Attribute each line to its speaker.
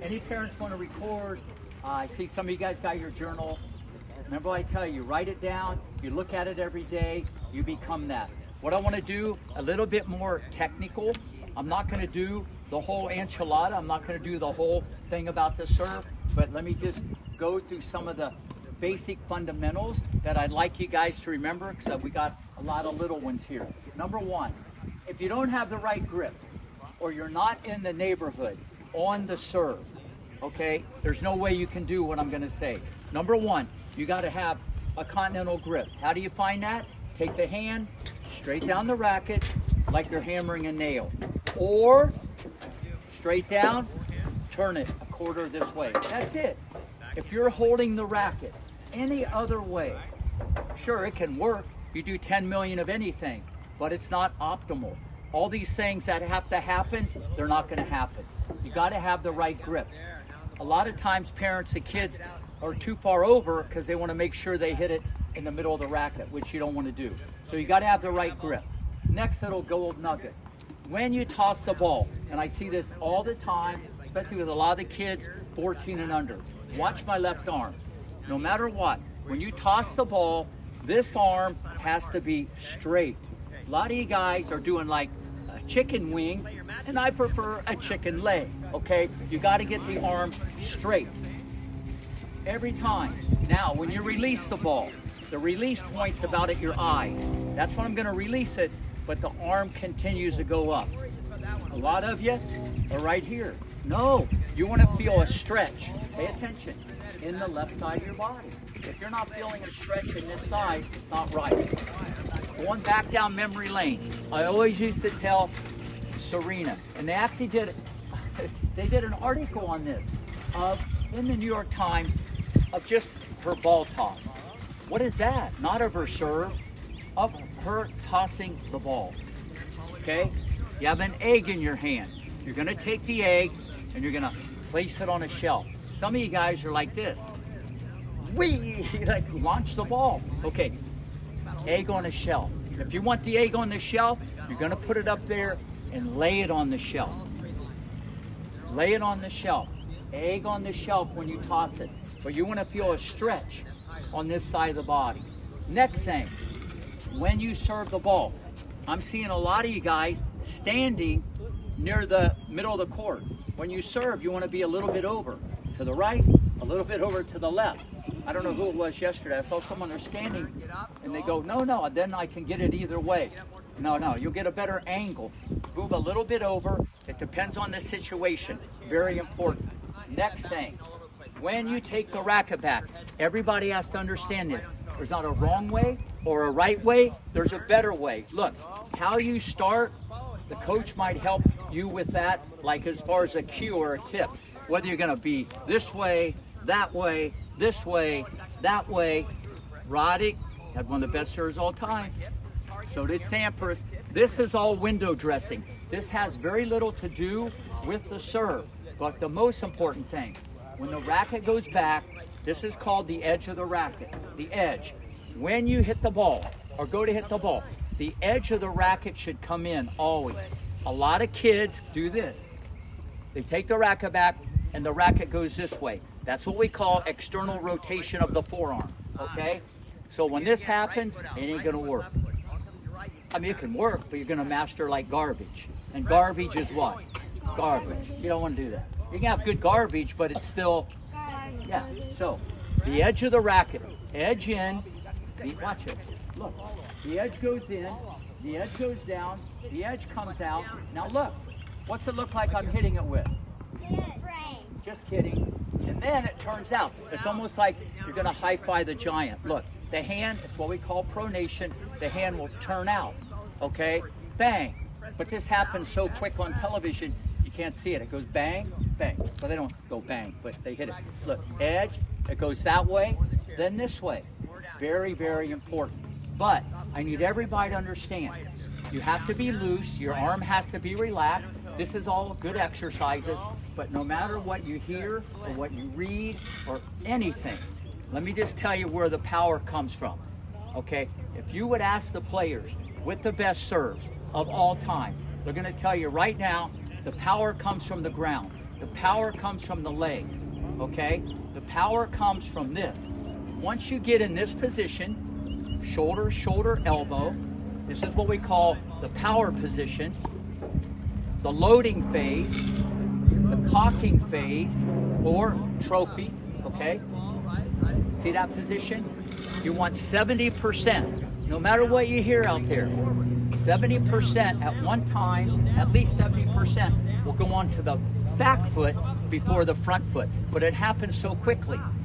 Speaker 1: Any parents want to record? I see some of you guys got your journal. Remember I tell you, write it down, you look at it every day, you become that. What I want to do, a little bit more technical. I'm not going to do the whole enchilada. I'm not going to do the whole thing about the serve, but let me just go through some of the basic fundamentals that I'd like you guys to remember, because we got a lot of little ones here. Number one, if you don't have the right grip, or you're not in the neighborhood on the serve, okay, there's no way you can do what I'm going to say. Number one, you got to have a continental grip. How do you find that? Take the hand straight down the racket like you're hammering a nail, or straight down, turn it a quarter this way. That's it. If you're holding the racket any other way, sure, it can work. You do 10 million of anything, but it's not optimal. All these things that have to happen, they're not going to happen. You got to have the right grip. A lot of times parents and kids are too far over because they want to make sure they hit it in the middle of the racket, which you don't want to do. So you got to have the right grip. Next little gold nugget. When you toss the ball, and I see this all the time, especially with a lot of the kids 14 and under, watch my left arm. No matter what, when you toss the ball, this arm has to be straight. A lot of you guys are doing like a chicken wing, and I prefer a chicken leg, okay? You got to get the arm straight every time. Now, when you release the ball, the release point's about at your eyes. That's when I'm going to release it, but the arm continues to go up. A lot of you are right here. No, you want to feel a stretch. Pay attention. In the left side of your body. If you're not feeling a stretch in this side, it's not right. Going back down memory lane, I always used to tell Serena, and they actually did an article on this in the New York Times of just her ball toss. What is that? Not of her serve, of her tossing the ball. Okay? You have an egg in your hand. You're going to take the egg and you're going to place it on a shelf. Some of you guys are like this. Like launch the ball. Okay, egg on a shelf. If you want the egg on the shelf, you're going to put it up there and lay it on the shelf. Lay it on the shelf. Egg on the shelf when you toss it. But you want to feel a stretch on this side of the body. Next thing, when you serve the ball, I'm seeing a lot of you guys standing near the middle of the court. When you serve, you want to be a little bit over to the right, a little bit over to the left. I don't know who it was yesterday. I saw someone there standing and they go, no, then I can get it either way. No, you'll get a better angle. Move a little bit over. It depends on the situation. Very important. Next thing, when you take the racket back, everybody has to understand this. There's not a wrong way or a right way. There's a better way. Look, how you start, the coach might help you with that, like as far as a cue or a tip. Whether you're going to be this way, that way, this way, that way. Roddick had one of the best serves all time. So did Sampras. This is all window dressing. This has very little to do with the serve. But the most important thing, when the racket goes back, this is called the edge of the racket. The edge. When you hit the ball or go to hit the ball, the edge of the racket should come in always. A lot of kids do this. They take the racket back and the racket goes this way. That's what we call external rotation of the forearm, okay? So when this happens, it ain't gonna work. I mean, it can work, but you're gonna master like garbage. And garbage is what? Garbage. You don't wanna do that. You can have good garbage, but it's still, yeah. So, the edge of the racket, edge in, watch it, look. The edge goes in, the edge goes down, the edge comes out. Now look, what's it look like I'm hitting it with? Just kidding. And then it turns out, it's almost like you're gonna high-five the giant. Look, the hand, it's what we call pronation, the hand will turn out, okay? Bang. But this happens so quick on television, you can't see it. It goes bang, bang. Well, they don't go bang, but they hit it. Look, edge, it goes that way, then this way. Very, very important. But I need everybody to understand, you have to be loose, your arm has to be relaxed. This is all good exercises, but no matter what you hear or what you read or anything, let me just tell you where the power comes from, okay? If you would ask the players with the best serves of all time, they're gonna tell you right now, the power comes from the ground. The power comes from the legs, okay? The power comes from this. Once you get in this position, shoulder, shoulder, elbow, this is what we call the power position, the loading phase, the cocking phase, or trophy, okay? See that position? You want 70%, no matter what you hear out there, 70% at one time, at least 70% will go on to the back foot before the front foot, but it happens so quickly.